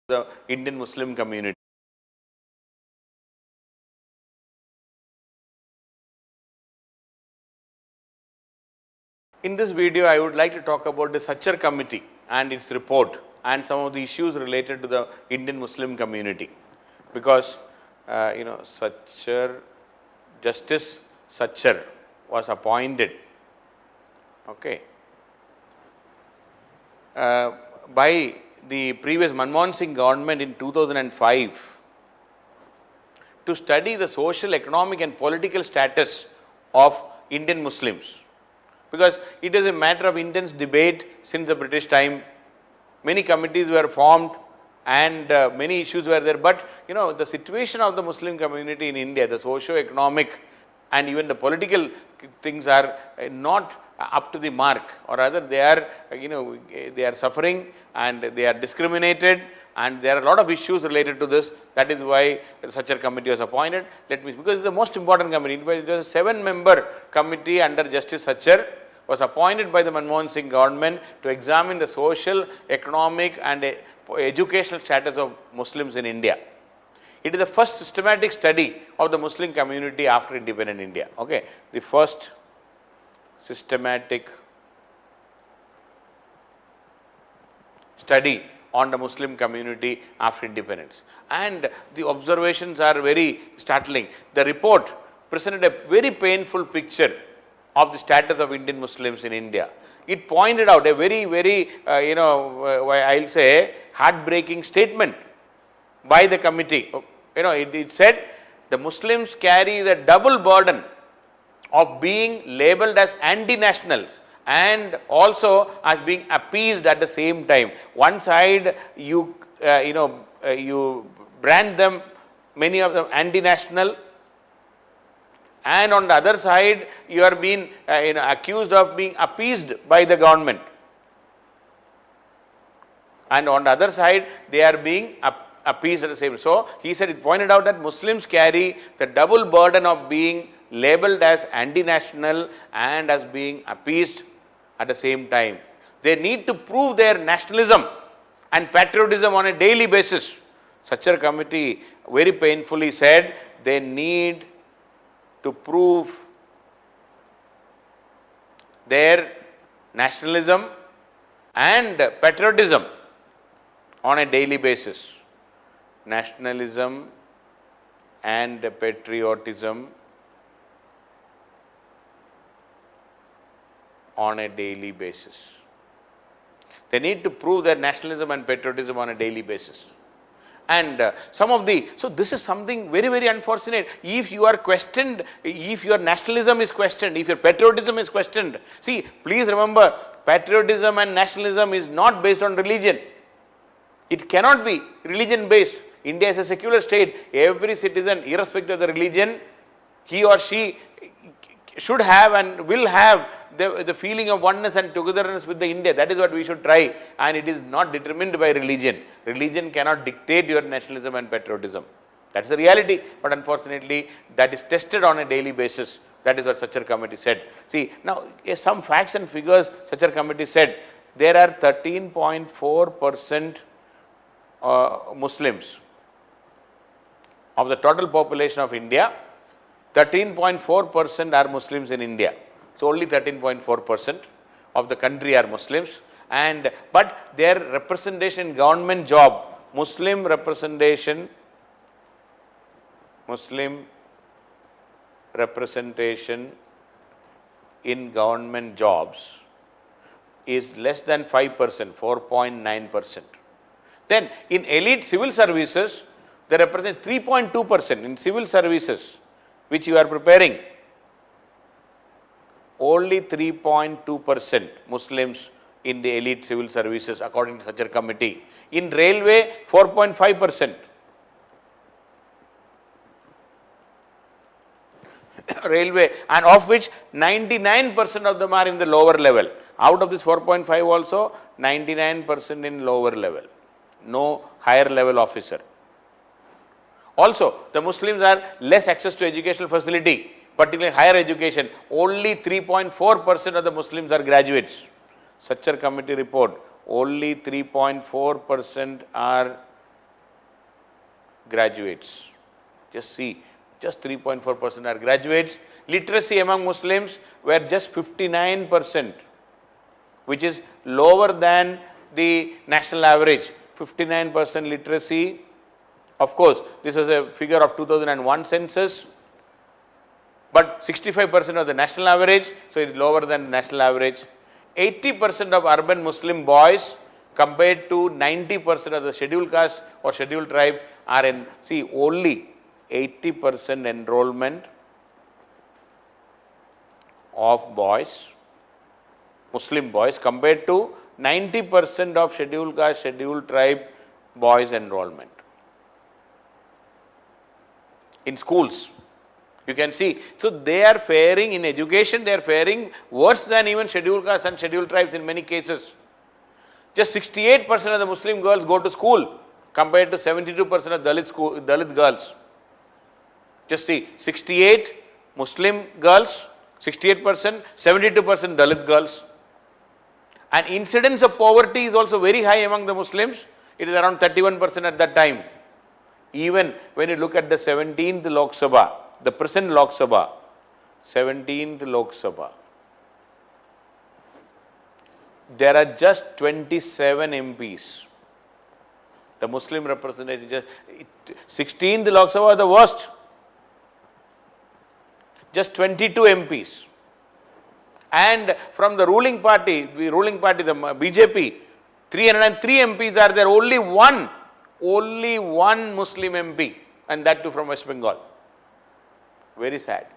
the Indian Muslim community. In this video, I would like to talk about the SACHAR committee and its report and some of the issues related to the Indian Muslim community, because SACHAR, Justice SACHAR was appointed by the previous Manmohan Singh government in 2005 to study the social, economic and political status of Indian Muslims, because it is a matter of intense debate since the British time. Many committees were formed and many issues were there, but the situation of the Muslim community in India, the socio-economic and even the political things are not up to the mark, or rather they are they are suffering and they are discriminated, and there are a lot of issues related to this. That is why such a committee was appointed. Because it's the most important committee. In fact, it was a 7-member committee under Justice SACHAR, was appointed by the Manmohan Singh government to examine the social, economic and educational status of Muslims in India. It is the first systematic study of the Muslim community after independent India. The first systematic study on the Muslim community after independence, and the observations are very startling. The report presented a very painful picture of the status of Indian Muslims in India. It pointed out a very I'll say heartbreaking statement by the committee. It said the Muslims carry the double burden of being labeled as anti-nationals and also as being appeased at the same time. One side you brand them, many of them, anti-national, and on the other side you are being accused of being appeased by the government, and on the other side they are being appeased at the same. So he said, it pointed out that Muslims carry the double burden of being labeled as anti-national and as being appeased at the same time. They need to prove their nationalism and patriotism on a daily basis. SACHAR committee very painfully said they need to prove their nationalism and patriotism on a daily basis. Nationalism and patriotism on a daily basis. They need to prove their nationalism and patriotism on a daily basis. And so this is something very unfortunate. If you are questioned, if your nationalism is questioned, if your patriotism is questioned, see, please remember, patriotism and nationalism is not based on religion. It cannot be religion based. India is a secular state. Every citizen, irrespective of the religion, he or she should have and will have the feeling of oneness and togetherness with the India. That is what we should try, and it is not determined by religion. Religion cannot dictate your nationalism and patriotism. That is the reality, but unfortunately that is tested on a daily basis. That is what SACHAR committee said. See, now some facts and figures SACHAR committee said. There are 13.4% Muslims of the total population of India. 13.4% are Muslims in India. So only 13.4% of the country are Muslims, but their representation in government job, Muslim representation in government jobs is less than 5%, 4.9%. Then in elite civil services, they represent 3.2% in civil services, which you are preparing. Only 3.2% Muslims in the elite civil services according to SACHAR committee. In railway, 4.5%. Railway, and of which 99% of them are in the lower level. Out of this 4.5 also, 99% in lower level. No higher level officer. Also, the Muslims are less access to educational facility, particularly higher education. Only 3.4% of the Muslims are graduates. SACHAR committee report, only 3.4% are graduates. Just see, just 3.4% are graduates. Literacy among Muslims were just 59%, which is lower than the national average. 59% literacy. Of course, this was a figure of 2001 census, but 65% of the national average, so it is lower than the national average. 80% of urban Muslim boys compared to 90% of the scheduled caste or scheduled tribe are in, see, only 80% enrollment of boys, Muslim boys, compared to 90% of scheduled caste, scheduled tribe boys enrollment. In schools, you can see, so they are faring in education, they are faring worse than even scheduled castes and scheduled tribes in many cases. Just 68% of the Muslim girls go to school compared to 72% of Dalit girls. Just see, 68 Muslim girls, 68%, 72% Dalit girls. And incidence of poverty is also very high among the Muslims. It is around 31% at that time. Even when you look at the 17th Lok Sabha, the present Lok Sabha, 17th Lok Sabha, there are just 27 MPs. The Muslim representation, 16th Lok Sabha, the worst. Just 22 MPs. And from the ruling party, the BJP, 303 MPs are there, only one Muslim MP, and that too from West Bengal. Very sad.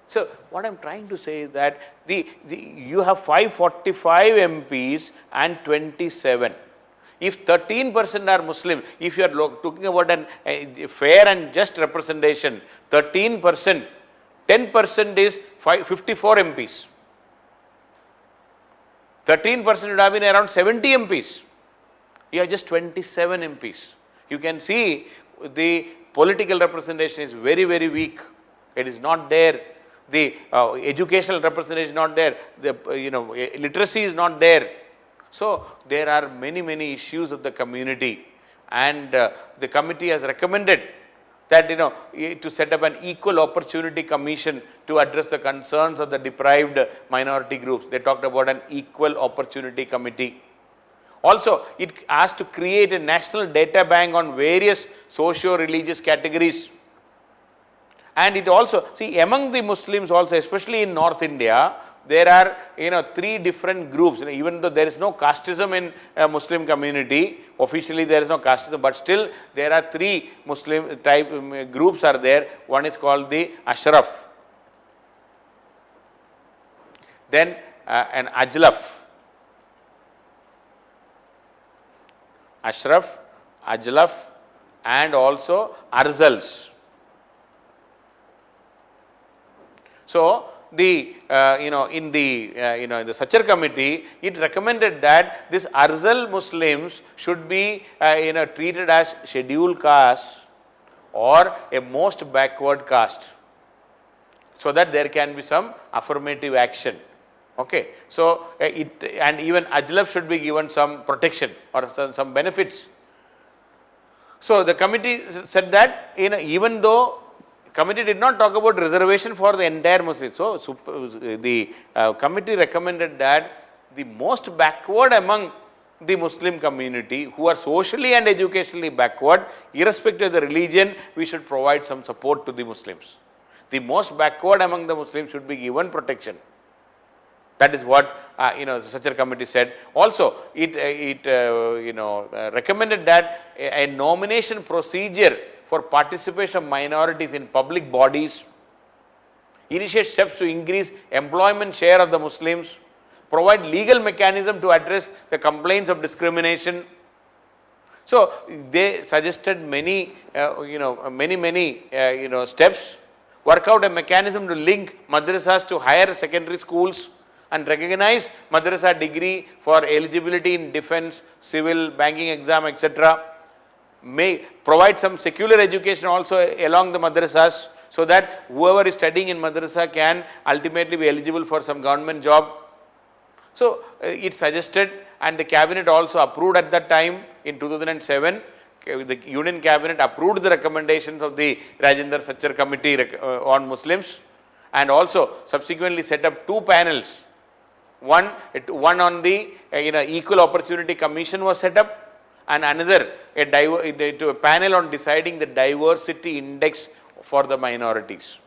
So what I am trying to say is that you have 545 MPs and 27. If 13% are Muslim, if you are talking about a fair and just representation, 13%, 10% is 54 MPs. 13% would have been around 70 MPs. You have just 27 MPs. You can see the political representation is very, very weak. It is not there. The educational representation is not there. The literacy is not there. So there are many, many issues of the community, and the committee has recommended that to set up an equal opportunity commission to address the concerns of the deprived minority groups. They talked about an equal opportunity committee. Also, it has to create a national data bank on various socio-religious categories. And it also, see, among the Muslims also, especially in North India, there are 3 different groups. Even though there is no casteism in Muslim community, officially there is no casteism, but still there are 3 Muslim type groups are there. One is called the Ashraf, then an Ajlaf, Ajlaf, and also Arzals. So the in the SACHAR committee, it recommended that this Arzal Muslims should be treated as scheduled caste or a most backward caste, so that there can be some affirmative action. Okay, so and even Ajlaf should be given some protection or some benefits. So the committee said that even though committee did not talk about reservation for the entire Muslims. So the committee recommended that the most backward among the Muslim community, who are socially and educationally backward, irrespective of the religion, we should provide some support to the Muslims. The most backward among the Muslims should be given protection. That is what the SACHAR committee said. Also, it recommended that a nomination procedure for participation of minorities in public bodies, initiate steps to increase employment share of the Muslims, provide legal mechanism to address the complaints of discrimination. So they suggested many steps, work out a mechanism to link madrasas to higher secondary schools and recognize madrasa degree for eligibility in defense, civil, banking exam, etc. May provide some secular education also along the madrasas, so that whoever is studying in madrasa can ultimately be eligible for some government job. So it suggested, and the cabinet also approved at that time in 2007, the Union Cabinet approved the recommendations of the Rajendra SACHAR Committee on Muslims, and also subsequently set up two panels. One on the Equal Opportunity Commission was set up, and another a panel on deciding the diversity index for the minorities.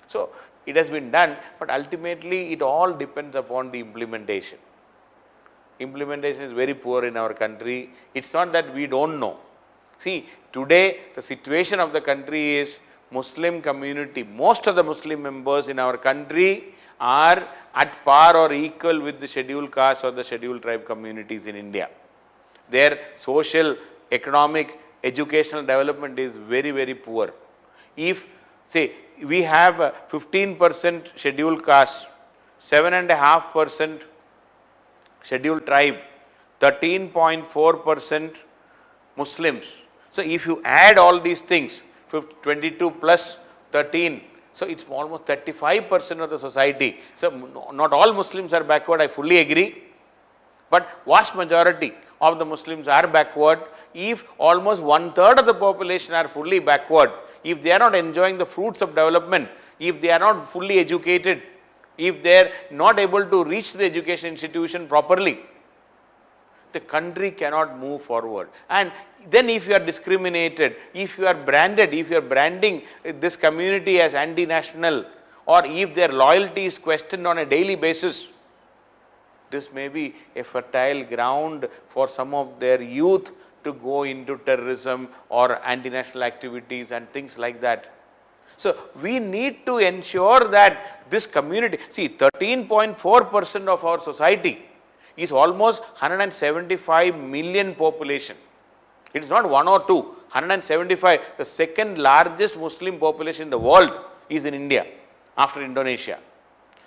So it has been done, but ultimately it all depends upon the implementation. Implementation is very poor in our country. It's not that we don't know. See, today the situation of the country is Muslim community, most of the Muslim members in our country are at par or equal with the scheduled caste or the scheduled tribe communities in India. Their social, economic, educational development is very, very poor. If, say, we have 15% scheduled caste, 7.5% scheduled tribe, 13.4% Muslims. So if you add all these things, 22 plus 13, so it's almost 35% of the society. So not all Muslims are backward, I fully agree, but vast majority of the Muslims are backward. If almost 1/3 of the population are fully backward, if they are not enjoying the fruits of development, if they are not fully educated, if they are not able to reach the education institution properly, the country cannot move forward. And then if you are discriminated, if you are branded, if you are branding this community as anti-national, or if their loyalty is questioned on a daily basis, this may be a fertile ground for some of their youth to go into terrorism or anti-national activities and things like that. So we need to ensure that this community, see, 13.4% of our society is almost 175 million population. It is not 1 or 2, 175. The second largest Muslim population in the world is in India after Indonesia.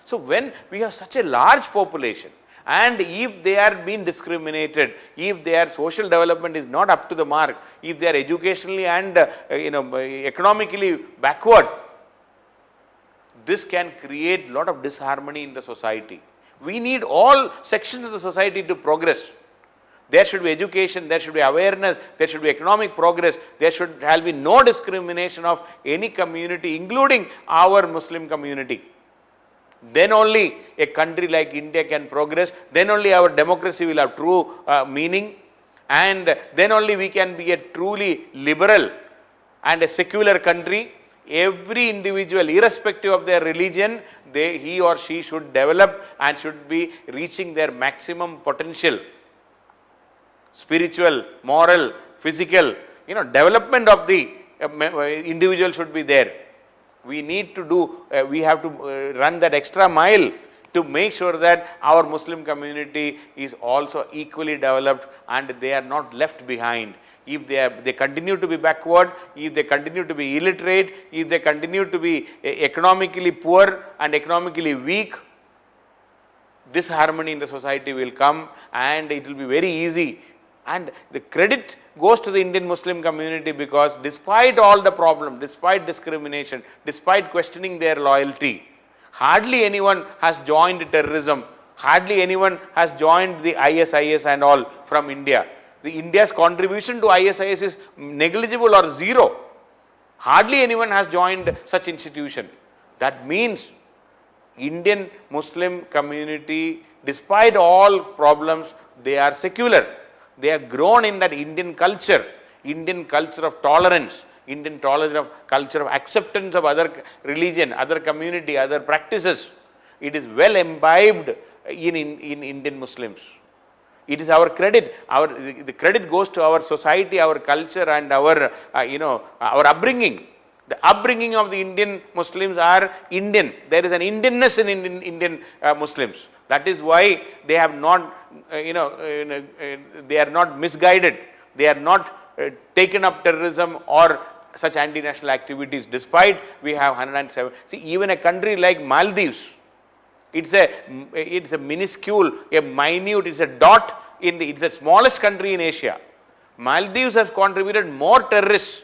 So when we have such a large population, and if they are being discriminated, if their social development is not up to the mark, if they are educationally and economically backward, this can create a lot of disharmony in the society. We need all sections of the society to progress. There should be education, there should be awareness, there should be economic progress, there should be no discrimination of any community, including our Muslim community. Then only a country like India can progress, then only our democracy will have true meaning, and then only we can be a truly liberal and a secular country. Every individual, irrespective of their religion, he or she should develop and should be reaching their maximum potential. Spiritual, moral, physical, development of the individual should be there. We need to do, we have to run that extra mile to make sure that our Muslim community is also equally developed and they are not left behind. If they continue to be backward, if they continue to be illiterate, if they continue to be economically poor and economically weak, disharmony in the society will come and it will be very easy. And the credit goes to the Indian Muslim community, because despite all the problem, despite discrimination, despite questioning their loyalty, hardly anyone has joined terrorism, hardly anyone has joined the ISIS and all from India. The India's contribution to ISIS is negligible or zero. Hardly anyone has joined such institution. That means Indian Muslim community, despite all problems, they are secular. They have grown in that Indian culture of tolerance, Indian culture of acceptance of other religion, other community, other practices. It is well imbibed in Indian Muslims. It is our credit. The credit goes to our society, our culture, and our upbringing. The upbringing of the Indian Muslims are Indian. There is an Indianness in Indian Muslims. That is why they have not, they are not misguided. They are not taken up terrorism or such anti-national activities, despite we have 107. See, even a country like Maldives, it's a minuscule, a minute, it's a dot it's the smallest country in Asia. Maldives has contributed more terrorists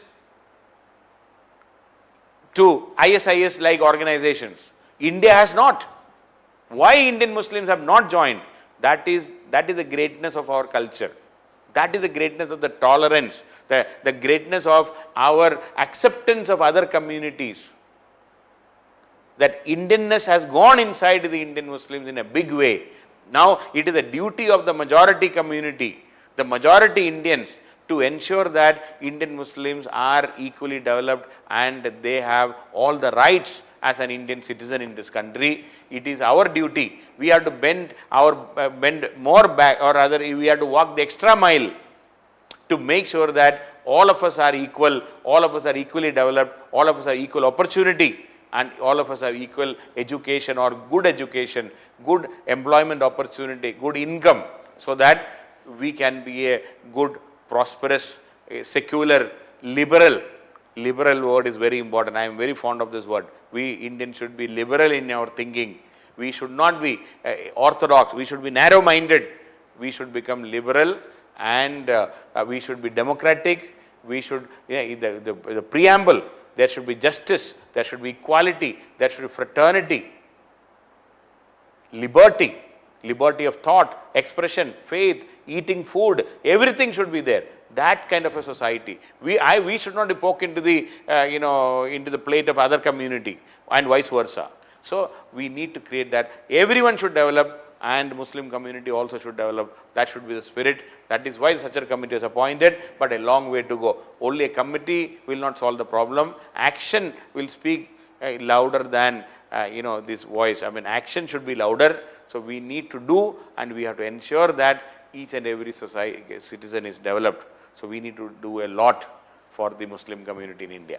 to ISIS like organizations. India has not. Why Indian Muslims have not joined? That is the greatness of our culture. That is the greatness of the tolerance, the greatness of our acceptance of other communities. That Indianness has gone inside the Indian Muslims in a big way. Now it is the duty of the majority community, the majority Indians, to ensure that Indian Muslims are equally developed and they have all the rights as an Indian citizen in this country. It is our duty. We have to bend more back, or rather we have to walk the extra mile to make sure that all of us are equal, all of us are equally developed, all of us are equal opportunity, and all of us have equal education or good education, good employment opportunity, good income, so that we can be a good, prosperous, secular, liberal word is very important. I am very fond of this word. We Indians should be liberal in our thinking. We should not be orthodox. We should be narrow-minded. We should become liberal, and we should be democratic. We should, the preamble, there should be justice, there should be equality, there should be fraternity, liberty of thought, expression, faith, eating food, everything should be there. That kind of a society. We should not poke into the into the plate of other community, and vice versa. So we need to create that. Everyone should develop, and Muslim community also should develop. That should be the spirit. That is why the SACHAR committee is appointed, but a long way to go. Only a committee will not solve the problem. Action will speak louder than this voice. I mean, action should be louder. So we need to do, and we have to ensure that each and every citizen is developed. So we need to do a lot for the Muslim community in India.